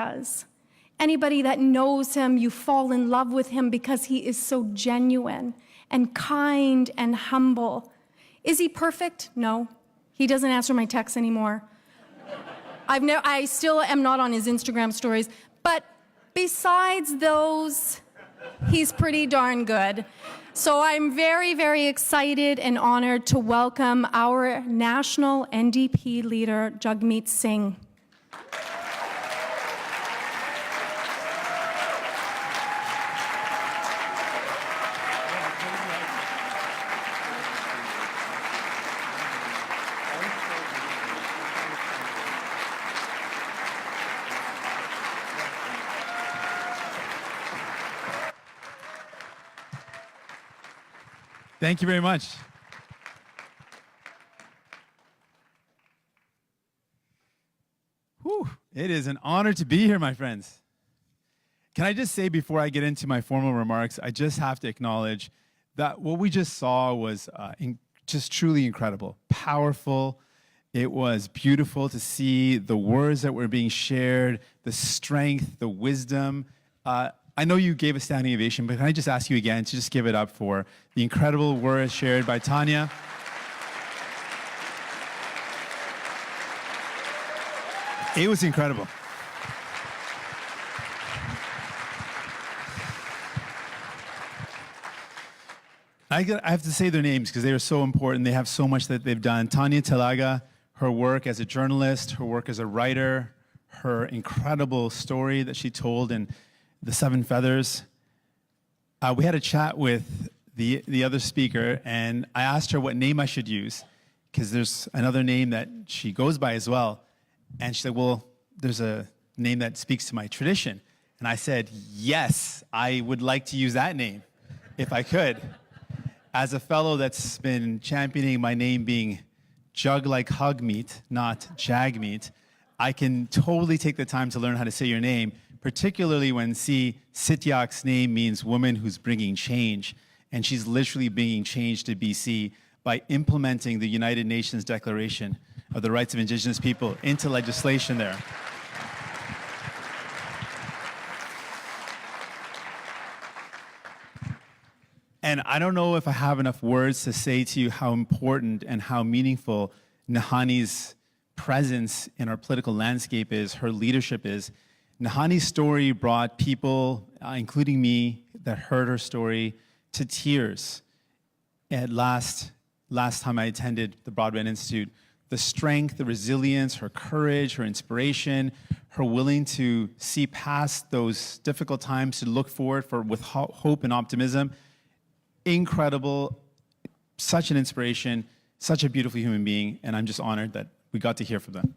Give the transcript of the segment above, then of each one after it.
does. Anybody that knows him, you fall in love with him because he is so genuine and kind and humble. Is he perfect? No. He doesn't answer my texts anymore. I still am not on his Instagram stories, but besides those, he's pretty darn good. So I'm very, very excited and honored to welcome our national NDP leader, Jagmeet Singh. Thank you very much. Whew, it is an honor to be here, my friends. Can I just say before I get into my formal remarks, I just have to acknowledge that what we just saw was just truly incredible, powerful. It was beautiful to see the words that were being shared, the strength, the wisdom. I know you gave a standing ovation, but can I just ask you again to just give it up for the incredible words shared by Tanya? It was incredible. I have to say their names because they are so important. They have so much that they've done. Tanya Talaga, her work as a journalist, her work as a writer, her incredible story that she told in The Seven Feathers. We had a chat with the other speaker, and I asked her what name I should use, because there's another name that she goes by as well. And she said, well, there's a name that speaks to my tradition. And I said, yes, I would like to use that name, if I could. As a fellow that's been championing my name being Jug like hug meat, not jag meat, I can totally take the time to learn how to say your name, particularly when Sitiak's name means woman who's bringing change. And she's literally bringing change to BC by implementing the United Nations Declaration of the Rights of Indigenous People into legislation there. And I don't know if I have enough words to say to you how important and how meaningful Nahani's presence in our political landscape is, her leadership is. Nahani's story brought people, including me, that heard her story to tears at last time I attended the Broadband Institute. The strength, the resilience, her courage, her inspiration, her willing to see past those difficult times to look forward with hope and optimism. Incredible, such an inspiration, such a beautiful human being, and I'm just honored that we got to hear from them.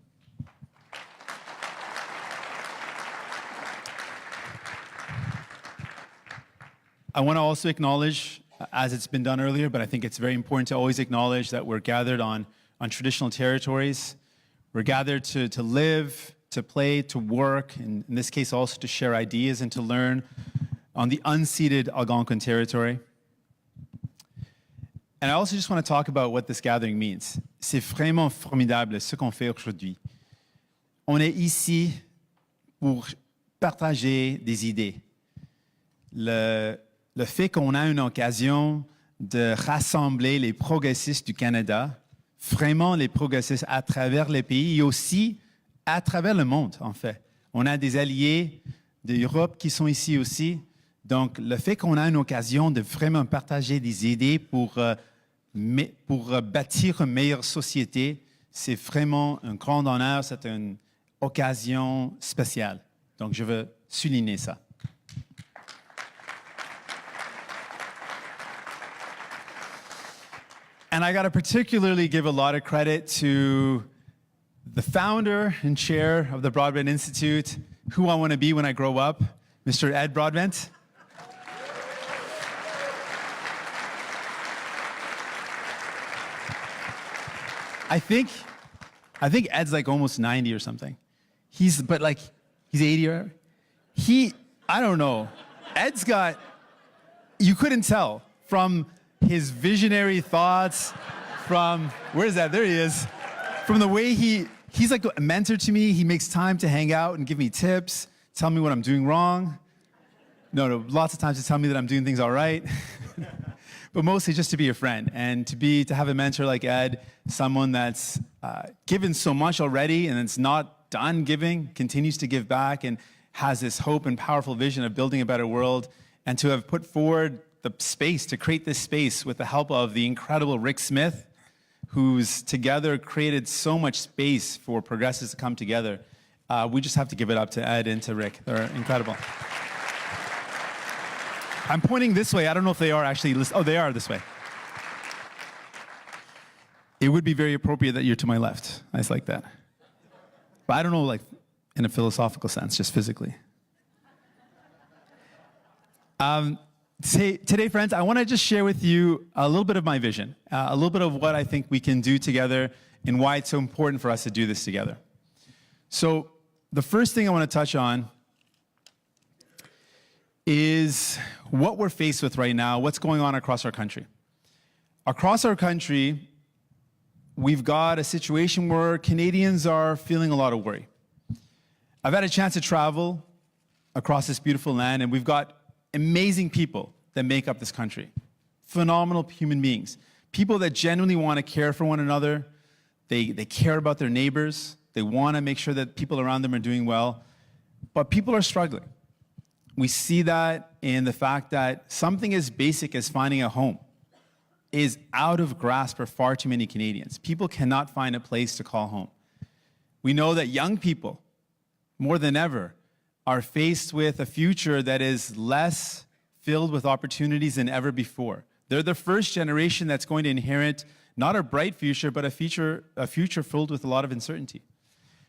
I want to also acknowledge, as it's been done earlier, but I think it's very important to always acknowledge that we're gathered on traditional territories. We're gathered to live, to play, to work, and in this case also to share ideas and to learn on the unceded Algonquin territory. And I also just want to talk about what this gathering means. C'est vraiment formidable ce qu'on fait aujourd'hui. On est ici pour partager des idées. Le fait qu'on a une occasion de rassembler les progressistes du Canada, vraiment les progressistes à travers les pays et aussi à travers le monde, en fait. On a des alliés d'Europe qui sont ici aussi. Donc, le fait qu'on a une occasion de vraiment partager des idées pour bâtir une meilleure société, c'est vraiment un grand honneur, c'est une occasion spéciale. Donc, je veux souligner ça. And I got to particularly give a lot of credit to the founder and chair of the Broadbent Institute, who I want to be when I grow up, Mr. Ed Broadbent. I think Ed's like almost 90 or something. He's 80 or I don't know. Ed's got, you couldn't tell from his visionary thoughts, from, where is that? There he is. From the way he he's like a mentor to me. He makes time to hang out and give me tips, tell me what I'm doing wrong. No, lots of times to tell me that I'm doing things all right. But mostly just to be a friend and to have a mentor like Ed, someone that's given so much already and it's not done giving, continues to give back and has this hope and powerful vision of building a better world, and to have put forward the space to create this space with the help of the incredible Rick Smith, who's together created so much space for progressives to come together. We just have to give it up to Ed and to Rick. They're incredible. I'm pointing this way. I don't know if they are actually listening. Oh, they are this way. It would be very appropriate that you're to my left. I just like that. But I don't know, like, in a philosophical sense, just physically. Today, friends, I want to just share with you a little bit of my vision, a little bit of what I think we can do together and why it's so important for us to do this together. So the first thing I want to touch on is what we're faced with right now, what's going on across our country. Across our country, we've got a situation where Canadians are feeling a lot of worry. I've had a chance to travel across this beautiful land, and we've got amazing people that make up this country. Phenomenal human beings. People that genuinely want to care for one another. They care about their neighbors. They want to make sure that people around them are doing well. But people are struggling. We see that in the fact that something as basic as finding a home is out of grasp for far too many Canadians. People cannot find a place to call home. We know that young people, more than ever, are faced with a future that is less filled with opportunities than ever before. They're the first generation that's going to inherit not a bright future, but a future filled with a lot of uncertainty.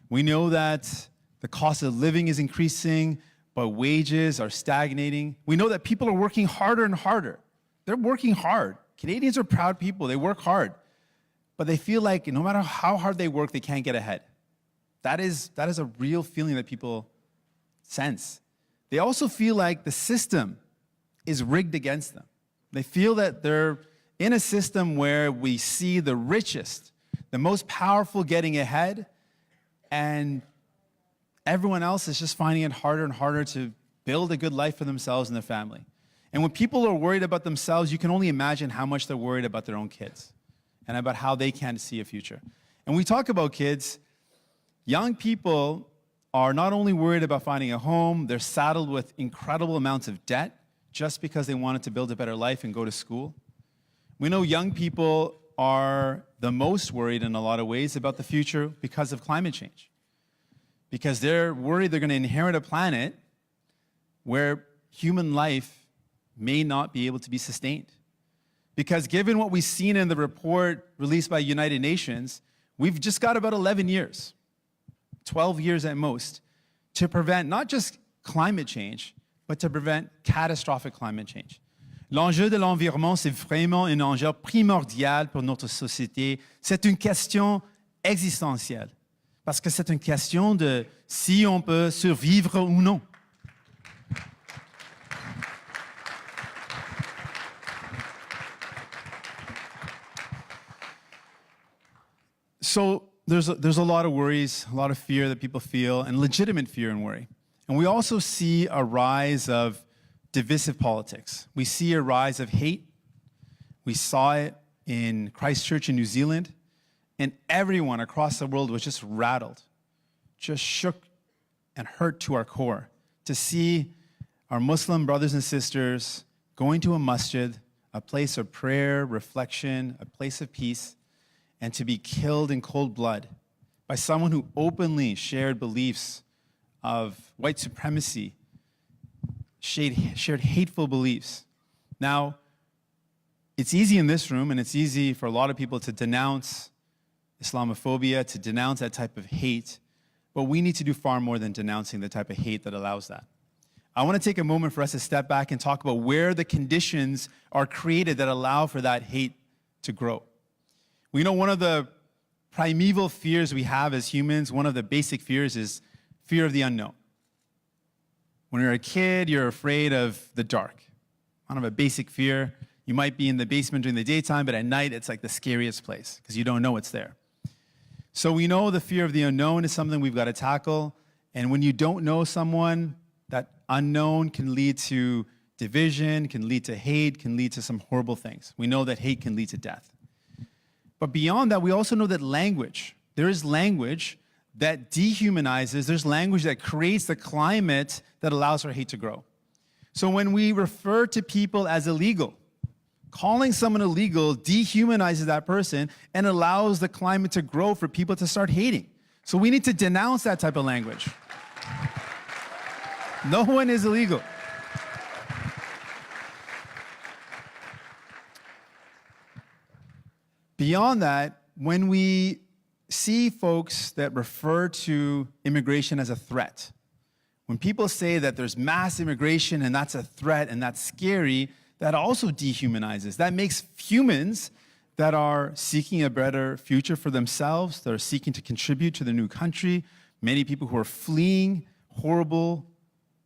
We know that the cost of living is increasing, but wages are stagnating. We know that people are working harder and harder. They're working hard. Canadians are proud people. They work hard. But they feel like no matter how hard they work, they can't get ahead. That is a real feeling that people sense. They also feel like the system is rigged against them. They feel that they're in a system where we see the richest, the most powerful getting ahead, and everyone else is just finding it harder and harder to build a good life for themselves and their family. And when people are worried about themselves, you can only imagine how much they're worried about their own kids and about how they can't see a future. And we talk about kids. Young people are not only worried about finding a home, they're saddled with incredible amounts of debt just because they wanted to build a better life and go to school. We know young people are the most worried in a lot of ways about the future because of climate change. Because they're worried they're going to inherit a planet where human life may not be able to be sustained. Because given what we've seen in the report released by United Nations, we've just got about 11 years, 12 years at most, to prevent not just climate change, but to prevent catastrophic climate change. L'enjeu de l'environnement, c'est vraiment un enjeu primordial pour notre société. C'est une question existentielle. Parce que c'est une question de si on peut survivre ou non. So there's a lot of worries, a lot of fear that people feel, and legitimate fear and worry. And we also see a rise of divisive politics. We see a rise of hate. We saw it in Christchurch in New Zealand. And everyone across the world was just rattled, just shook and hurt to our core to see our Muslim brothers and sisters going to a masjid, a place of prayer, reflection, a place of peace, and to be killed in cold blood by someone who openly shared beliefs of white supremacy, shared hateful beliefs. Now, it's easy in this room, and it's easy for a lot of people to denounce Islamophobia, to denounce that type of hate, but we need to do far more than denouncing the type of hate that allows that. I want to take a moment for us to step back and talk about where the conditions are created that allow for that hate to grow. We know one of the primeval fears we have as humans, one of the basic fears is fear of the unknown. When you're a kid, you're afraid of the dark. Kind of a basic fear. You might be in the basement during the daytime, but at night, it's like the scariest place because you don't know what's there. So we know the fear of the unknown is something we've got to tackle. And when you don't know someone, that unknown can lead to division, can lead to hate, can lead to some horrible things. We know that hate can lead to death. But beyond that, we also know that there is language that dehumanizes, there's language that creates the climate that allows for hate to grow. So when we refer to people as illegal, calling someone illegal dehumanizes that person and allows the climate to grow for people to start hating. So we need to denounce that type of language. No one is illegal. Beyond that, when we see folks that refer to immigration as a threat, when people say that there's mass immigration and that's a threat and that's scary, that also dehumanizes. That makes humans that are seeking a better future for themselves, that are seeking to contribute to the new country, many people who are fleeing horrible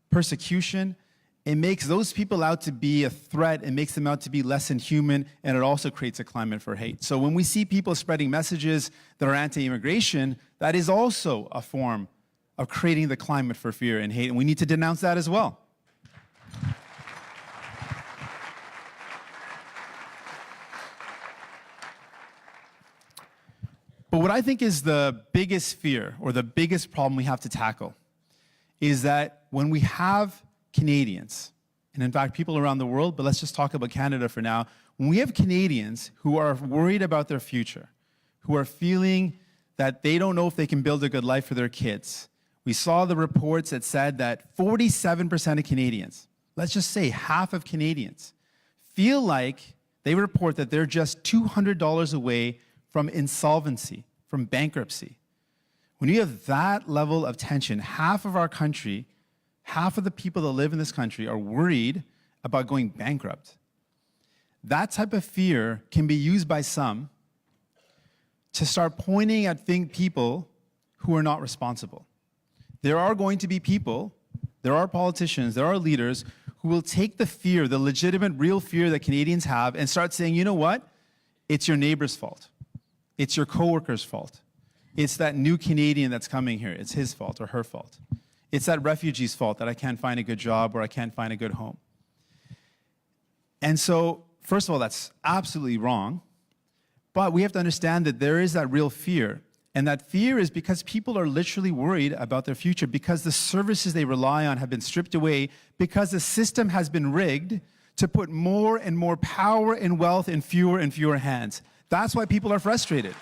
persecution, it makes those people out to be a threat, it makes them out to be less than human, and it also creates a climate for hate. So when we see people spreading messages that are anti-immigration, that is also a form of creating the climate for fear and hate, and we need to denounce that as well. But what I think is the biggest fear or the biggest problem we have to tackle is that when we have Canadians, and in fact people around the world, but let's just talk about Canada for now, when we have Canadians who are worried about their future, who are feeling that they don't know if they can build a good life for their kids. We saw the reports that said that 47% of Canadians, let's just say half of Canadians, feel like they report that they're just $200 away from insolvency, from bankruptcy. When you have that level of tension, half of our country, half of the people that live in this country are worried about going bankrupt. That type of fear can be used by some to start pointing at people who are not responsible. There are going to be people, there are politicians, there are leaders who will take the fear, the legitimate, real fear that Canadians have and start saying, you know what? It's your neighbor's fault. It's your coworker's fault. It's that new Canadian that's coming here. It's his fault or her fault. It's that refugee's fault that I can't find a good job or I can't find a good home. And so, first of all, that's absolutely wrong. But we have to understand that there is that real fear. And that fear is because people are literally worried about their future, because the services they rely on have been stripped away, because the system has been rigged to put more and more power and wealth in fewer and fewer hands. That's why people are frustrated.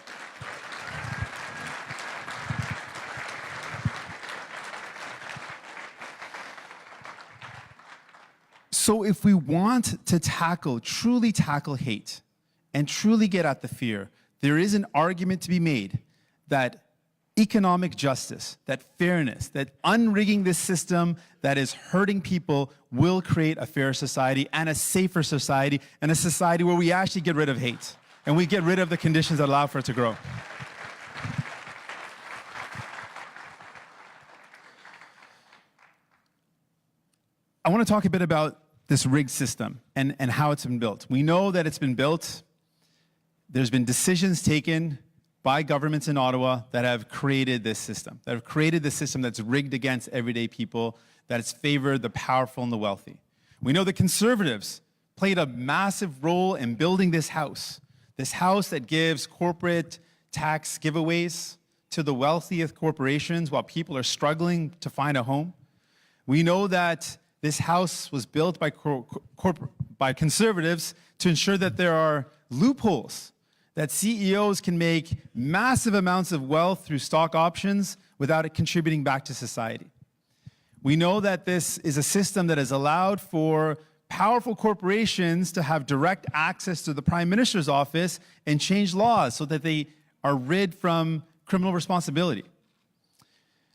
So if we want to truly tackle hate and truly get at the fear, there is an argument to be made that economic justice, that fairness, that unrigging this system that is hurting people will create a fairer society and a safer society and a society where we actually get rid of hate and we get rid of the conditions that allow for it to grow. I want to talk a bit about this rigged system and how it's been built. We know that it's been built. There's been decisions taken by governments in Ottawa that have created this system, that's rigged against everyday people, that has favored the powerful and the wealthy. We know the Conservatives played a massive role in building this house that gives corporate tax giveaways to the wealthiest corporations while people are struggling to find a home. We know that this house was built by Conservatives to ensure that there are loopholes, that CEOs can make massive amounts of wealth through stock options without it contributing back to society. We know that this is a system that has allowed for powerful corporations to have direct access to the Prime Minister's office and change laws so that they are rid from criminal responsibility.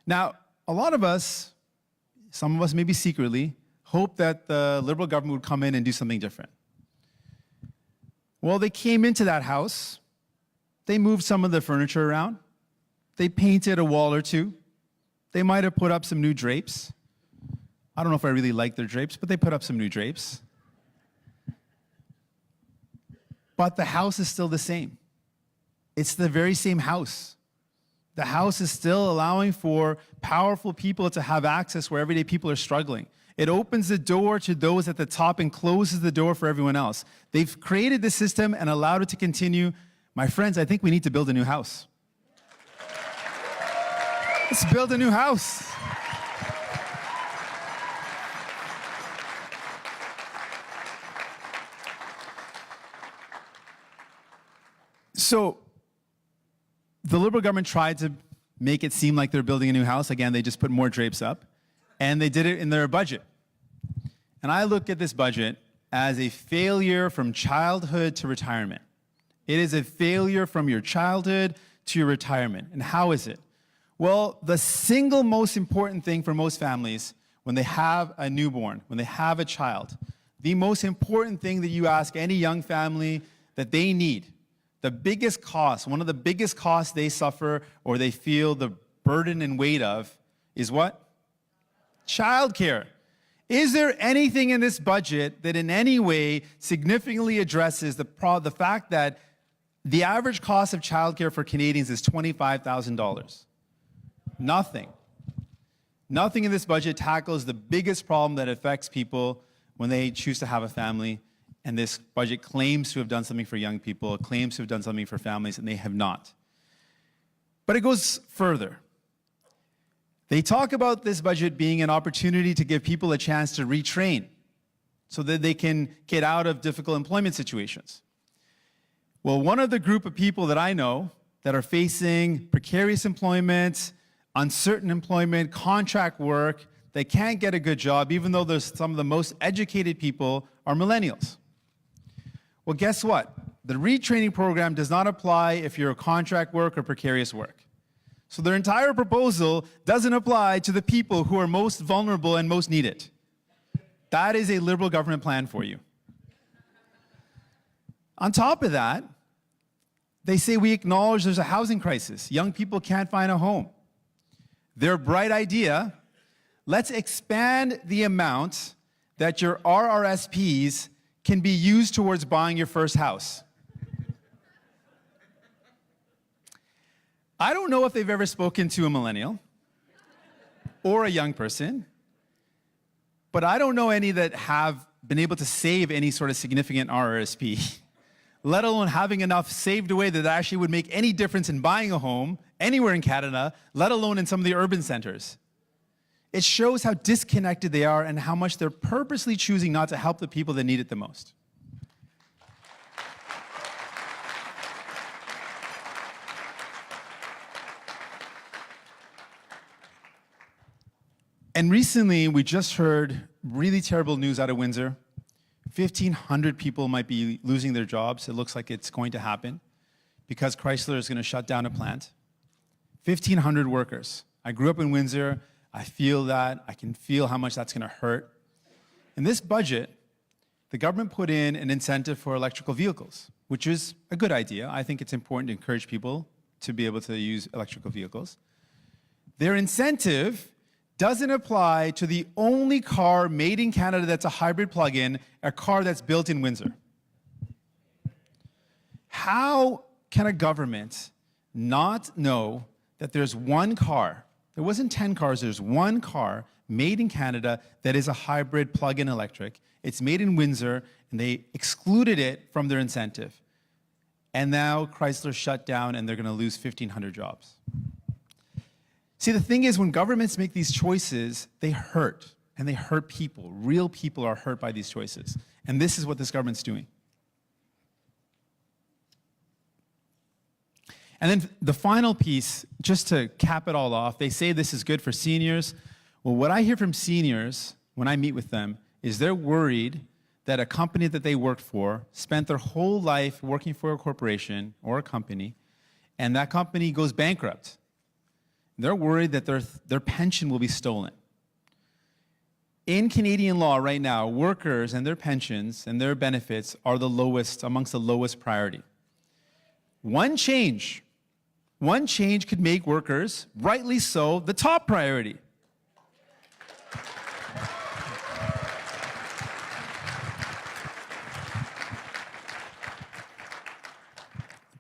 Now, a lot of us, some of us maybe secretly, hope that the Liberal government would come in and do something different. Well, they came into that house, they moved some of the furniture around, they painted a wall or two, they might have put up some new drapes. I don't know if I really like their drapes, but they put up some new drapes. But the house is still the same. It's the very same house. The House is still allowing for powerful people to have access where everyday people are struggling. It opens the door to those at the top and closes the door for everyone else. They've created the system and allowed it to continue. My friends, I think we need to build a new house. Let's build a new house. So, the Liberal government tried to make it seem like they're building a new house. Again, they just put more drapes up. And they did it in their budget. And I look at this budget as a failure from childhood to retirement. It is a failure from your childhood to your retirement. And how is it? Well, the single most important thing for most families when they have a newborn, when they have a child, the most important thing that you ask any young family that they need, the biggest cost, one of the biggest costs they suffer or they feel the burden and weight of is what? Childcare. Is there anything in this budget that in any way significantly addresses the fact that the average cost of childcare for Canadians is $25,000? Nothing. Nothing in this budget tackles the biggest problem that affects people when they choose to have a family. And this budget claims to have done something for young people, it claims to have done something for families, and they have not. But it goes further. They talk about this budget being an opportunity to give people a chance to retrain so that they can get out of difficult employment situations. Well, one of the group of people that I know that are facing precarious employment, uncertain employment, contract work, they can't get a good job, even though there's some of the most educated people are millennials. Well, guess what? The retraining program does not apply if you're a contract work or precarious work. So their entire proposal doesn't apply to the people who are most vulnerable and most need it. That is a Liberal government plan for you. On top of that, they say we acknowledge there's a housing crisis. Young people can't find a home. Their bright idea, let's expand the amount that your RRSPs can be used towards buying your first house. I don't know if they've ever spoken to a millennial or a young person, but I don't know any that have been able to save any sort of significant RRSP, let alone having enough saved away that actually would make any difference in buying a home anywhere in Canada, let alone in some of the urban centers. It shows how disconnected they are and how much they're purposely choosing not to help the people that need it the most. And recently, we just heard really terrible news out of Windsor. 1,500 people might be losing their jobs. It looks like it's going to happen because Chrysler is going to shut down a plant. 1,500 workers. I grew up in Windsor. I feel that. I can feel how much that's going to hurt. In this budget, the government put in an incentive for electrical vehicles, which is a good idea. I think it's important to encourage people to be able to use electrical vehicles. Their incentive doesn't apply to the only car made in Canada that's a hybrid plug-in, a car that's built in Windsor. How can a government not know that there's one car, there wasn't 10 cars, there's one car made in Canada that is a hybrid plug-in electric. It's made in Windsor, and they excluded it from their incentive. And now Chrysler shut down, and they're going to lose 1,500 jobs. See, the thing is, when governments make these choices, they hurt, and they hurt people. Real people are hurt by these choices. And this is what this government's doing. And then the final piece, just to cap it all off, they say this is good for seniors. Well, what I hear from seniors when I meet with them is they're worried that a company that they worked for spent their whole life working for a corporation or a company, and that company goes bankrupt. They're worried that their pension will be stolen. In Canadian law right now, workers and their pensions and their benefits are the lowest, amongst the lowest priority. One change could make workers, rightly so, the top priority.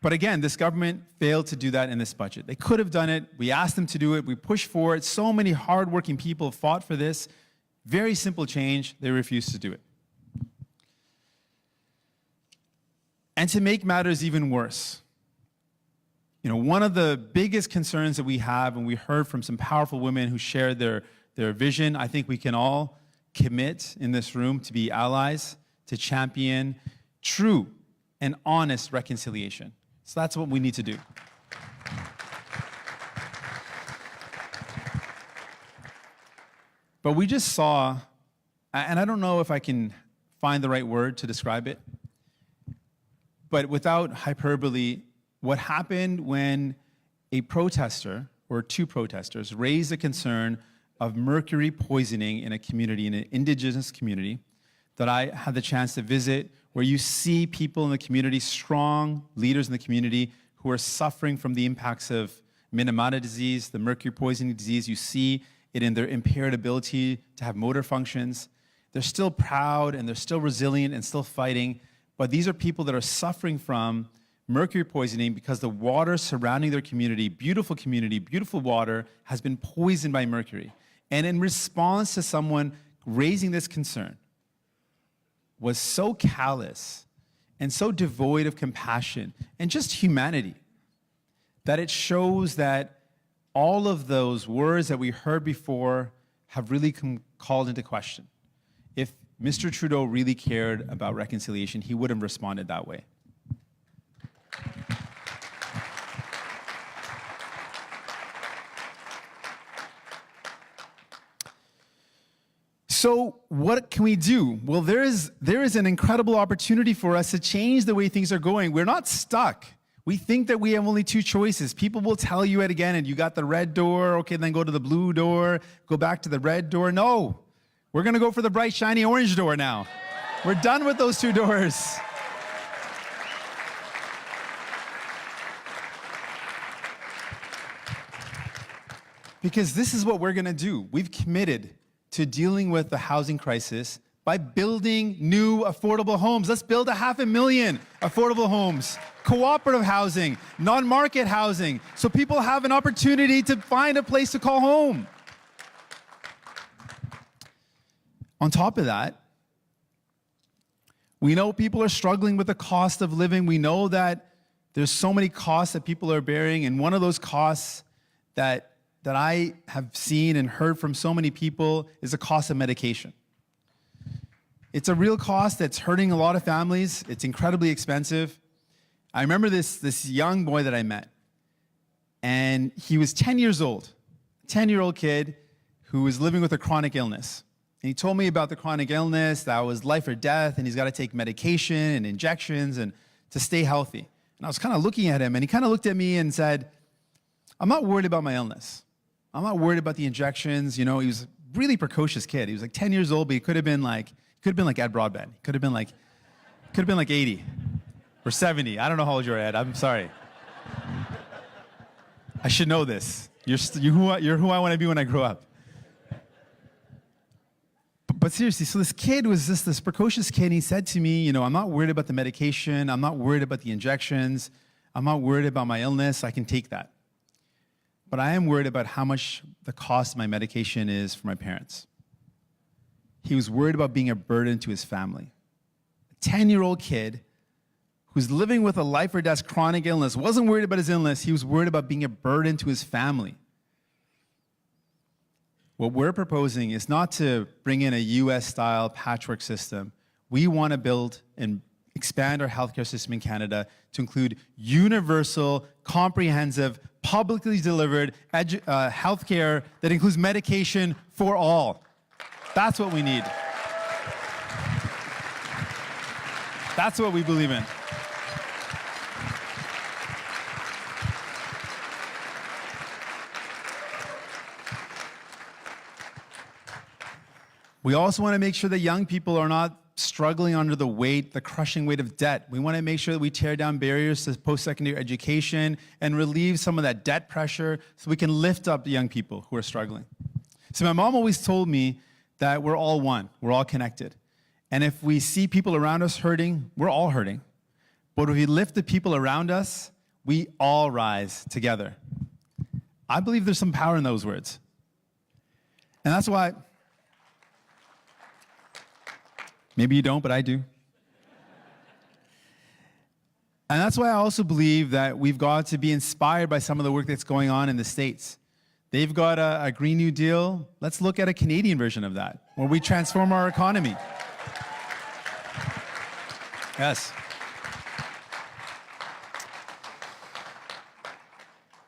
But again, this government failed to do that in this budget. They could have done it. We asked them to do it. We pushed for it. So many hardworking people fought for this. Very simple change. They refused to do it. And to make matters even worse, one of the biggest concerns that we have, and we heard from some powerful women who shared their vision, I think we can all commit in this room to be allies, to champion true and honest reconciliation. So that's what we need to do. But we just saw, and I don't know if I can find the right word to describe it, but without hyperbole, what happened when a protester or two protesters raised a concern of mercury poisoning in a community, in an indigenous community that I had the chance to visit, where you see people in the community, strong leaders in the community who are suffering from the impacts of Minamata disease, the mercury poisoning disease. You see it in their impaired ability to have motor functions. They're still proud and they're still resilient and still fighting, but these are people that are suffering from mercury poisoning because the water surrounding their community, beautiful water, has been poisoned by mercury. And in response to someone raising this concern, was so callous and so devoid of compassion and just humanity that it shows that all of those words that we heard before have really called into question. If Mr. Trudeau really cared about reconciliation, he would have responded that way. So what can we do? Well, there is an incredible opportunity for us to change the way things are going. We're not stuck. We think that we have only two choices. People will tell you it again, and you got the red door, okay, then go to the blue door, go back to the red door. No, we're gonna go for the bright, shiny orange door now. We're done with those two doors. Because this is what we're gonna do. We've committed to dealing with the housing crisis by building new affordable homes. Let's build 500,000 affordable homes, cooperative housing, non-market housing, so people have an opportunity to find a place to call home. On top of that, we know people are struggling with the cost of living. We know that there's so many costs that people are bearing, and one of those costs that I have seen and heard from so many people is the cost of medication. It's a real cost that's hurting a lot of families. It's incredibly expensive. I remember this young boy that I met, and he was 10 years old, 10-year-old kid who was living with a chronic illness. And he told me about the chronic illness, that was life or death, and he's got to take medication and injections and to stay healthy. And I was kind of looking at him, and he kind of looked at me and said, I'm not worried about my illness. I'm not worried about the injections. He was a really precocious kid. He was like 10 years old, but he could have been like Ed Broadbent. He could have been like 80 or 70. I don't know how old you're, Ed. I'm sorry. I should know this. You're who I want to be when I grow up. But seriously, so this kid was this precocious kid, and he said to me, I'm not worried about the medication. I'm not worried about the injections. I'm not worried about my illness. I can take that. But I am worried about how much the cost of my medication is for my parents. He was worried about being a burden to his family. A 10-year-old kid who's living with a life or death chronic illness wasn't worried about his illness. He was worried about being a burden to his family. What we're proposing is not to bring in a US-style patchwork system. We want to build and expand our healthcare system in Canada to include universal, comprehensive, publicly delivered healthcare that includes medication for all. That's what we need. That's what we believe in. We also want to make sure that young people are not struggling under the crushing weight of debt. We want to make sure that we tear down barriers to post-secondary education and relieve some of that debt pressure so we can lift up the young people who are struggling. So my mom always told me that we're all one, we're all connected. And if we see people around us hurting, we're all hurting. But if we lift the people around us we all rise together. I believe there's some power in those words. And that's why, maybe you don't, but I do. And that's why I also believe that we've got to be inspired by some of the work that's going on in the States. They've got a Green New Deal. Let's look at a Canadian version of that, where we transform our economy. Yes.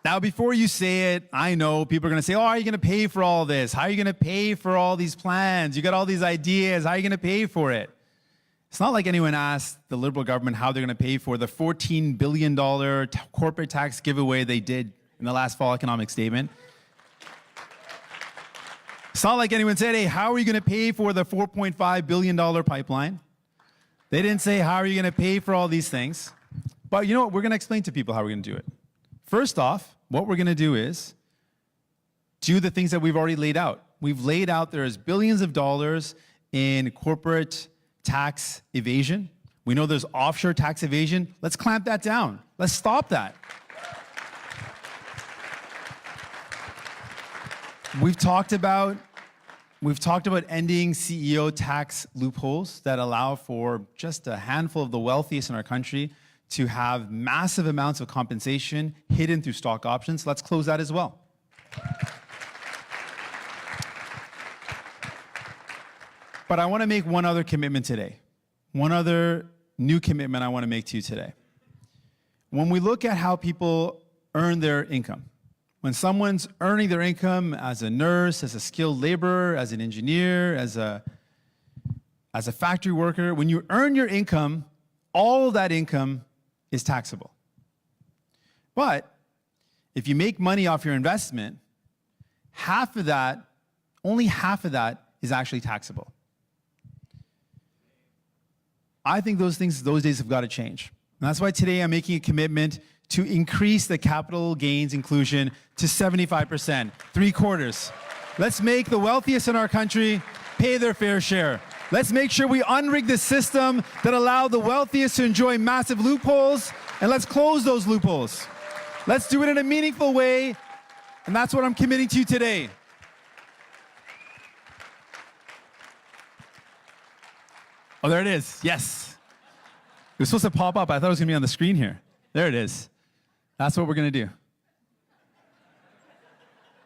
Now, before you say it, I know people are going to say, oh, how are you going to pay for all this? How are you going to pay for all these plans? You got all these ideas. How are you going to pay for it? It's not like anyone asked the Liberal government how they're going to pay for the $14 billion corporate tax giveaway they did in the last fall economic statement. It's not like anyone said, hey, how are you going to pay for the $4.5 billion pipeline? They didn't say, how are you going to pay for all these things? But you know what? We're going to explain to people how we're going to do it. First off, what we're going to do is do the things that we've already laid out. We've laid out there's billions of dollars in corporate tax evasion. We know there's offshore tax evasion. Let's clamp that down. Let's stop that. We've talked about ending CEO tax loopholes that allow for just a handful of the wealthiest in our country to have massive amounts of compensation hidden through stock options. Let's close that as well. But I want to make one other commitment today. One other new commitment I want to make to you today. When we look at how people earn their income, when someone's earning their income as a nurse, as a skilled laborer, as an engineer, as a factory worker, when you earn your income, all of that income is taxable. But if you make money off your investment, half of that, only half of that is actually taxable. I think those days have got to change. And that's why today I'm making a commitment to increase the capital gains inclusion to 75%, 3/4. Let's make the wealthiest in our country pay their fair share. Let's make sure we unrig the system that allow the wealthiest to enjoy massive loopholes, and let's close those loopholes. Let's do it in a meaningful way, and that's what I'm committing to today. Oh, there it is. Yes. It was supposed to pop up. I thought it was going to be on the screen here. There it is. That's what we're going to do.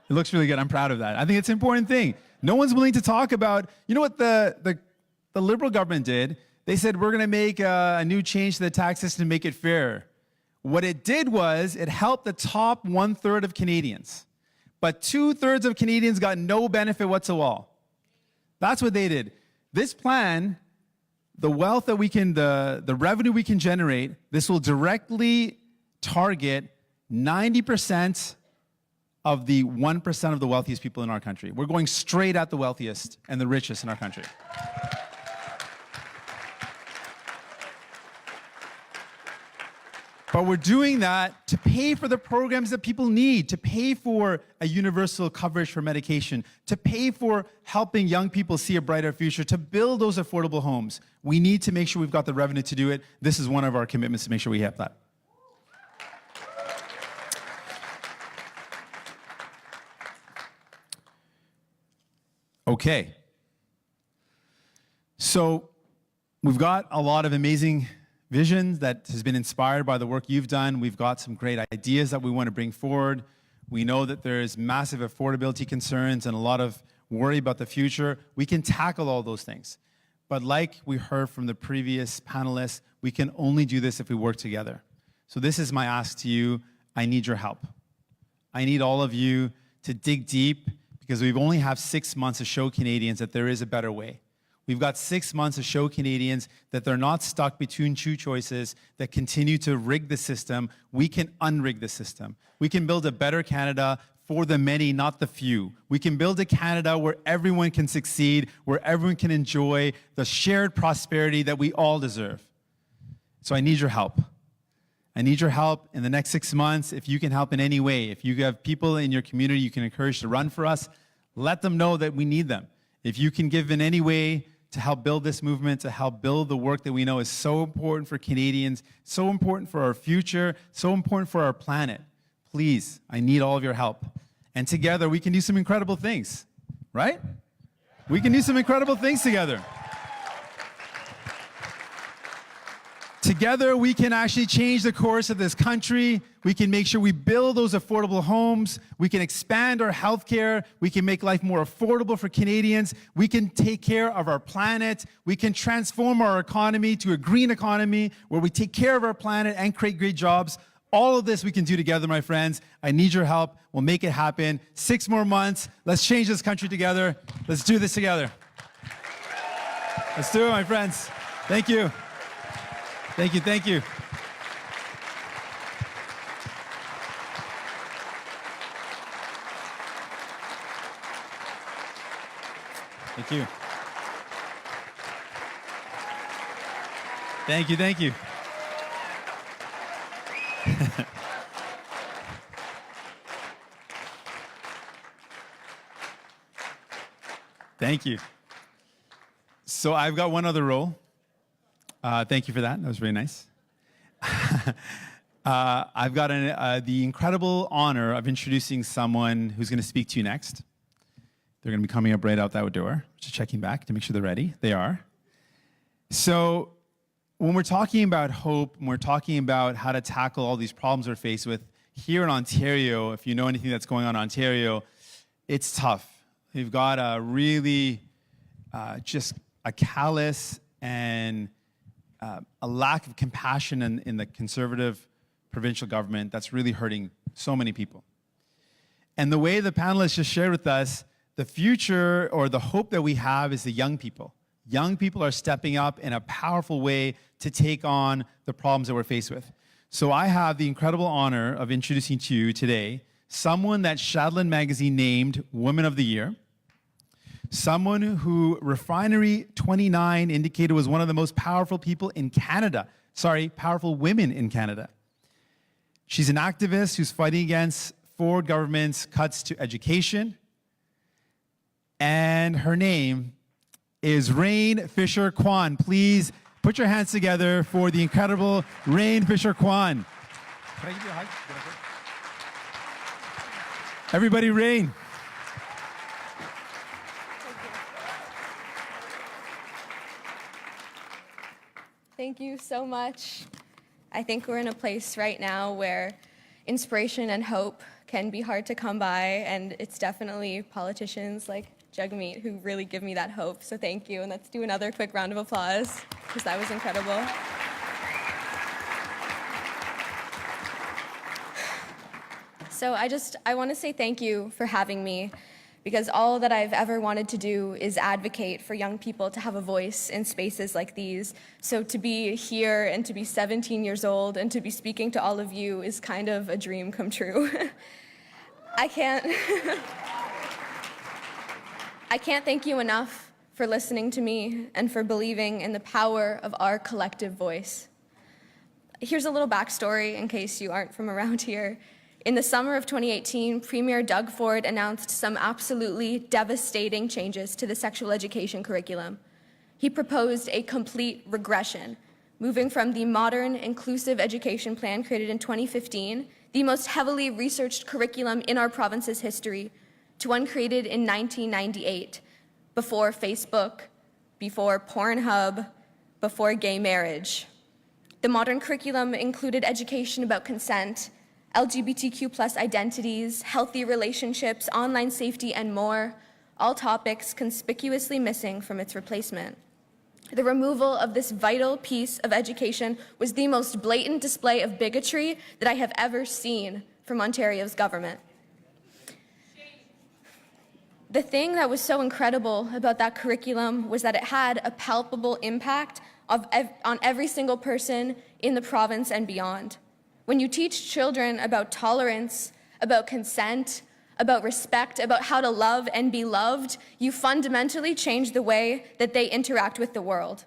It looks really good. I'm proud of that. I think it's an important thing. No one's willing to talk about, you know what the Liberal government did? They said, we're going to make a new change to the tax system to make it fair. What it did was it helped the top 1/3 of Canadians. But 2/3 of Canadians got no benefit whatsoever. That's what they did. This plan, the wealth that we can, the revenue we can generate, this will directly target 90% of the 1% of the wealthiest people in our country. We're going straight at the wealthiest and the richest in our country. But we're doing that to pay for the programs that people need, to pay for a universal coverage for medication, to pay for helping young people see a brighter future, to build those affordable homes. We need to make sure we've got the revenue to do it. This is one of our commitments to make sure we have that. Okay. So we've got a lot of amazing vision that has been inspired by the work you've done. We've got some great ideas that we want to bring forward. We know that there's massive affordability concerns and a lot of worry about the future. We can tackle all those things. But like we heard from the previous panelists, we can only do this if we work together. So this is my ask to you. I need your help. I need all of you to dig deep because we only have 6 months to show Canadians that there is a better way. We've got 6 months to show Canadians that they're not stuck between two choices that continue to rig the system. We can unrig the system. We can build a better Canada for the many, not the few. We can build a Canada where everyone can succeed, where everyone can enjoy the shared prosperity that we all deserve. So I need your help. I need your help in the next 6 months. If you can help in any way, if you have people in your community you can encourage to run for us, let them know that we need them. If you can give in any way to help build this movement, to help build the work that we know is so important for Canadians, so important for our future, so important for our planet. Please, I need all of your help. And together we can do some incredible things, right? We can do some incredible things together. Together, we can actually change the course of this country. We can make sure we build those affordable homes. We can expand our healthcare. We can make life more affordable for Canadians. We can take care of our planet. We can transform our economy to a green economy where we take care of our planet and create great jobs. All of this we can do together, my friends. I need your help. We'll make it happen. 6 more months. Let's change this country together. Let's do this together. Let's do it, my friends. Thank you. Thank you, thank you. Thank you. Thank you, thank you. Thank you. So I've got one other role. Thank you for that. That was very nice. I've got the incredible honor of introducing someone who's going to speak to you next. They're going to be coming up right out that door. Just checking back to make sure they're ready. They are. So when we're talking about hope, when we're talking about how to tackle all these problems we're faced with here in Ontario, if you know anything that's going on in Ontario, it's tough. We've got a really just a callous and a lack of compassion in the Conservative provincial government that's really hurting so many people. And the way the panelists just shared with us, the future or the hope that we have is the young people. Young people are stepping up in a powerful way to take on the problems that we're faced with. So I have the incredible honor of introducing to you today someone that Shadland Magazine named Woman of the Year, someone who Refinery 29 indicated was one of the most powerful people in Canada. Sorry, powerful women in Canada. She's an activist who's fighting against Ford government's cuts to education. And her name is Rayne Fisher-Quann. Please put your hands together for the incredible Rayne Fisher-Quann. Can I give you a hug? Everybody, Rayne. Thank you so much. I think we're in a place right now where inspiration and hope can be hard to come by, and it's definitely politicians like Jagmeet who really give me that hope. So thank you, and let's do another quick round of applause, because that was incredible. So I want to say thank you for having me, because all that I've ever wanted to do is advocate for young people to have a voice in spaces like these. So to be here and to be 17 years old and to be speaking to all of you is kind of a dream come true. I can't thank you enough for listening to me and for believing in the power of our collective voice. Here's a little backstory in case you aren't from around here. In the summer of 2018, Premier Doug Ford announced some absolutely devastating changes to the sexual education curriculum. He proposed a complete regression, moving from the modern, inclusive education plan created in 2015, the most heavily researched curriculum in our province's history, to one created in 1998, before Facebook, before Pornhub, before gay marriage. The modern curriculum included education about consent, LGBTQ+ identities, healthy relationships, online safety, and more, all topics conspicuously missing from its replacement. The removal of this vital piece of education was the most blatant display of bigotry that I have ever seen from Ontario's government. The thing that was so incredible about that curriculum was that it had a palpable impact on every single person in the province and beyond. When you teach children about tolerance, about consent, about respect, about how to love and be loved, you fundamentally change the way that they interact with the world.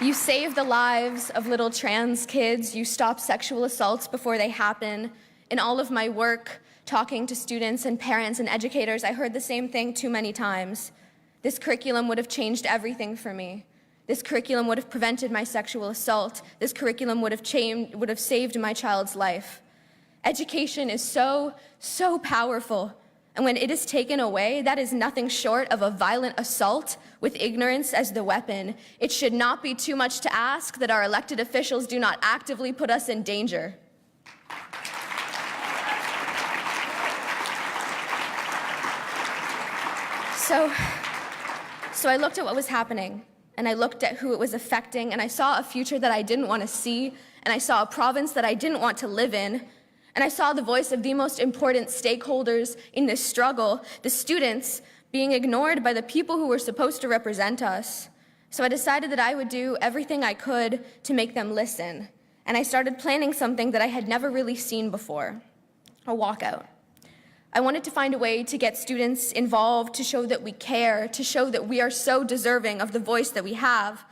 You save the lives of little trans kids, you stop sexual assaults before they happen. In all of my work talking to students and parents and educators, I heard the same thing too many times. This curriculum would have changed everything for me. This curriculum would have prevented my sexual assault. This curriculum would have saved my child's life. Education is so powerful. And when it is taken away, that is nothing short of a violent assault with ignorance as the weapon. It should not be too much to ask that our elected officials do not actively put us in danger. So I looked at what was happening, and I looked at who it was affecting, and I saw a future that I didn't want to see, and I saw a province that I didn't want to live in, and I saw the voice of the most important stakeholders in this struggle, the students, being ignored by the people who were supposed to represent us. So I decided that I would do everything I could to make them listen, and I started planning something that I had never really seen before, a walkout. I wanted to find a way to get students involved, to show that we care, to show that we are so deserving of the voice that we have.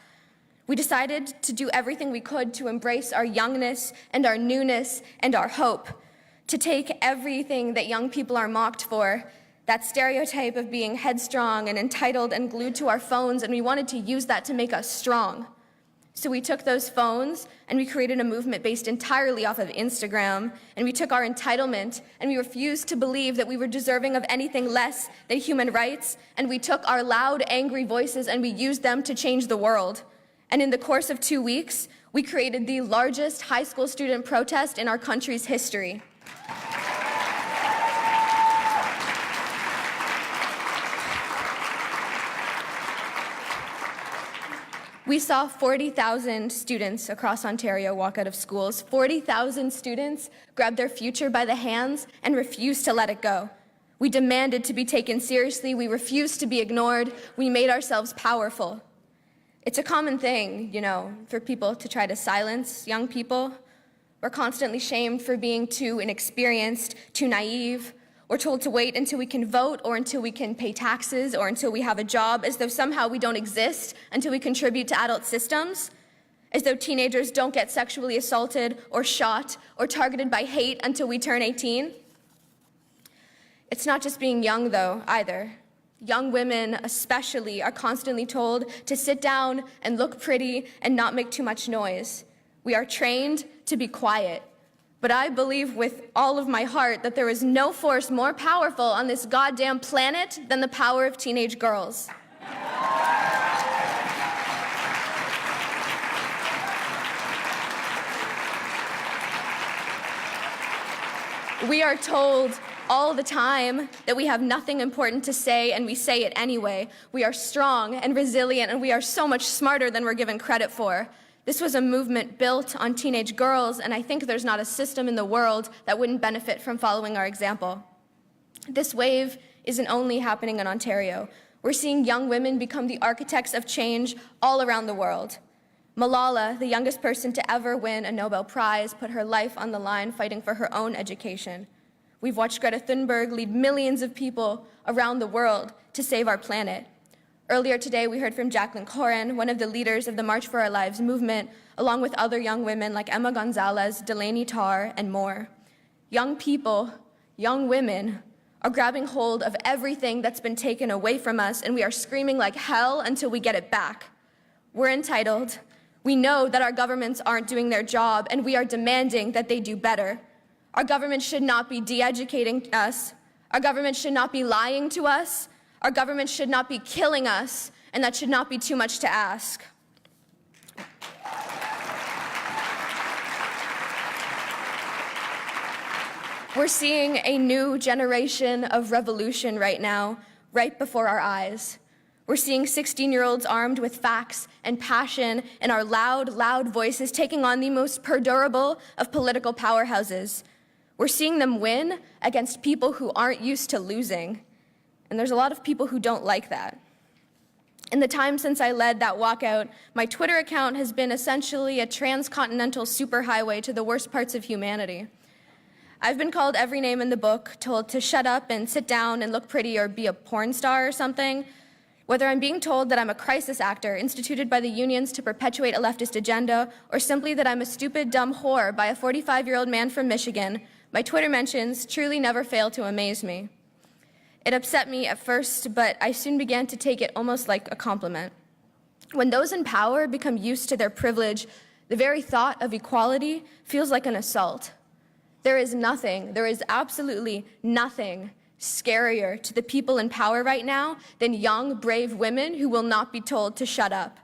We decided to do everything we could to embrace our youngness and our newness and our hope, to take everything that young people are mocked for, that stereotype of being headstrong and entitled and glued to our phones, and we wanted to use that to make us strong. So we took those phones and we created a movement based entirely off of Instagram, and we took our entitlement and we refused to believe that we were deserving of anything less than human rights, and we took our loud, angry voices and we used them to change the world. And in the course of 2 weeks, we created the largest high school student protest in our country's history. We saw 40,000 students across Ontario walk out of schools. 40,000 students grabbed their future by the hands and refused to let it go. We demanded to be taken seriously. We refused to be ignored. We made ourselves powerful. It's a common thing, for people to try to silence young people. We're constantly shamed for being too inexperienced, too naive. We're told to wait until we can vote, or until we can pay taxes, or until we have a job, as though somehow we don't exist until we contribute to adult systems, as though teenagers don't get sexually assaulted or shot or targeted by hate until we turn 18. It's not just being young, though, either. Young women, especially, are constantly told to sit down and look pretty and not make too much noise. We are trained to be quiet. But I believe with all of my heart that there is no force more powerful on this goddamn planet than the power of teenage girls. We are told all the time that we have nothing important to say, and we say it anyway. We are strong and resilient, and we are so much smarter than we're given credit for. This was a movement built on teenage girls, and I think there's not a system in the world that wouldn't benefit from following our example. This wave isn't only happening in Ontario. We're seeing young women become the architects of change all around the world. Malala, the youngest person to ever win a Nobel Prize, put her life on the line fighting for her own education. We've watched Greta Thunberg lead millions of people around the world to save our planet. Earlier today, we heard from Jacqueline Corin, one of the leaders of the March for Our Lives movement, along with other young women like Emma Gonzalez, Delaney Tarr, and more. Young people, young women, are grabbing hold of everything that's been taken away from us, and we are screaming like hell until we get it back. We're entitled. We know that our governments aren't doing their job, and we are demanding that they do better. Our government should not be de-educating us. Our government should not be lying to us. Our government should not be killing us, and that should not be too much to ask. We're seeing a new generation of revolution right now, right before our eyes. We're seeing 16-year-olds armed with facts and passion and our loud, loud voices taking on the most perdurable of political powerhouses. We're seeing them win against people who aren't used to losing. And there's a lot of people who don't like that. In the time since I led that walkout, my Twitter account has been essentially a transcontinental superhighway to the worst parts of humanity. I've been called every name in the book, told to shut up and sit down and look pretty or be a porn star or something. Whether I'm being told that I'm a crisis actor instituted by the unions to perpetuate a leftist agenda, or simply that I'm a stupid, dumb whore by a 45-year-old man from Michigan, My Twitter mentions truly never fail to amaze me. It upset me at first, but I soon began to take it almost like a compliment. When those in power become used to their privilege, the very thought of equality feels like an assault. There is absolutely nothing scarier to the people in power right now than young, brave women who will not be told to shut up.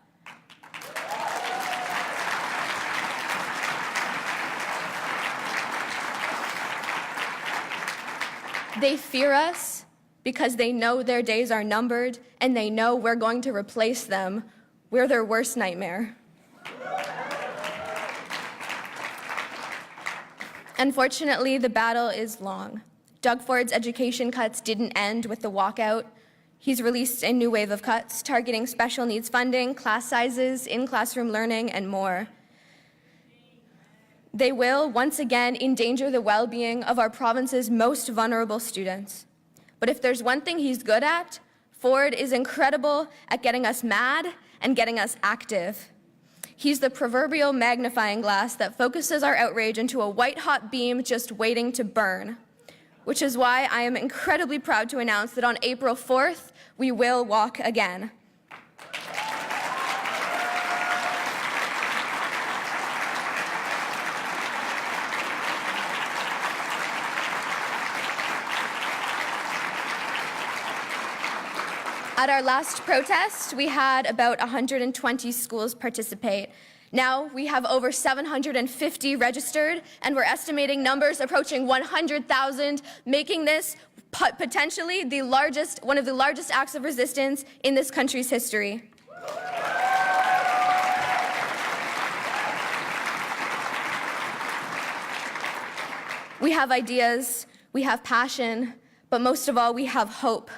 They fear us because they know their days are numbered and they know we're going to replace them. We're their worst nightmare. Unfortunately, the battle is long. Doug Ford's education cuts didn't end with the walkout. He's released a new wave of cuts targeting special needs funding, class sizes, in-classroom learning, and more. They will, once again, endanger the well-being of our province's most vulnerable students. But if there's one thing he's good at, Ford is incredible at getting us mad and getting us active. He's the proverbial magnifying glass that focuses our outrage into a white-hot beam just waiting to burn, which is why I am incredibly proud to announce that on April 4th, we will walk again. At our last protest, we had about 120 schools participate. Now we have over 750 registered, and we're estimating numbers approaching 100,000, making this potentially one of the largest acts of resistance in this country's history. We have ideas, we have passion, but most of all, we have hope.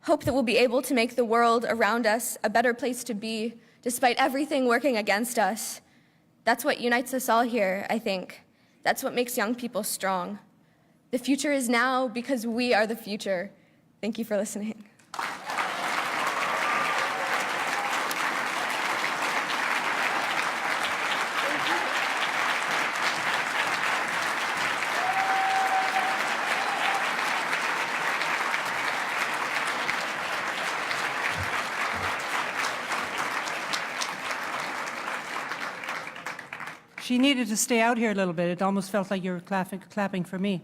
Hope that we'll be able to make the world around us a better place to be, despite everything working against us. That's what unites us all here, I think. That's what makes young people strong. The future is now because we are the future. Thank you for listening. She needed to stay out here a little bit. It almost felt like you were clapping for me.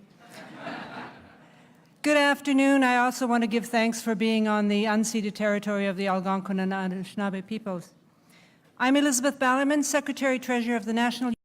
Good afternoon. I also want to give thanks for being on the unceded territory of the Algonquin and Anishinaabe peoples. I'm Elizabeth Ballerman, Secretary-Treasurer of the National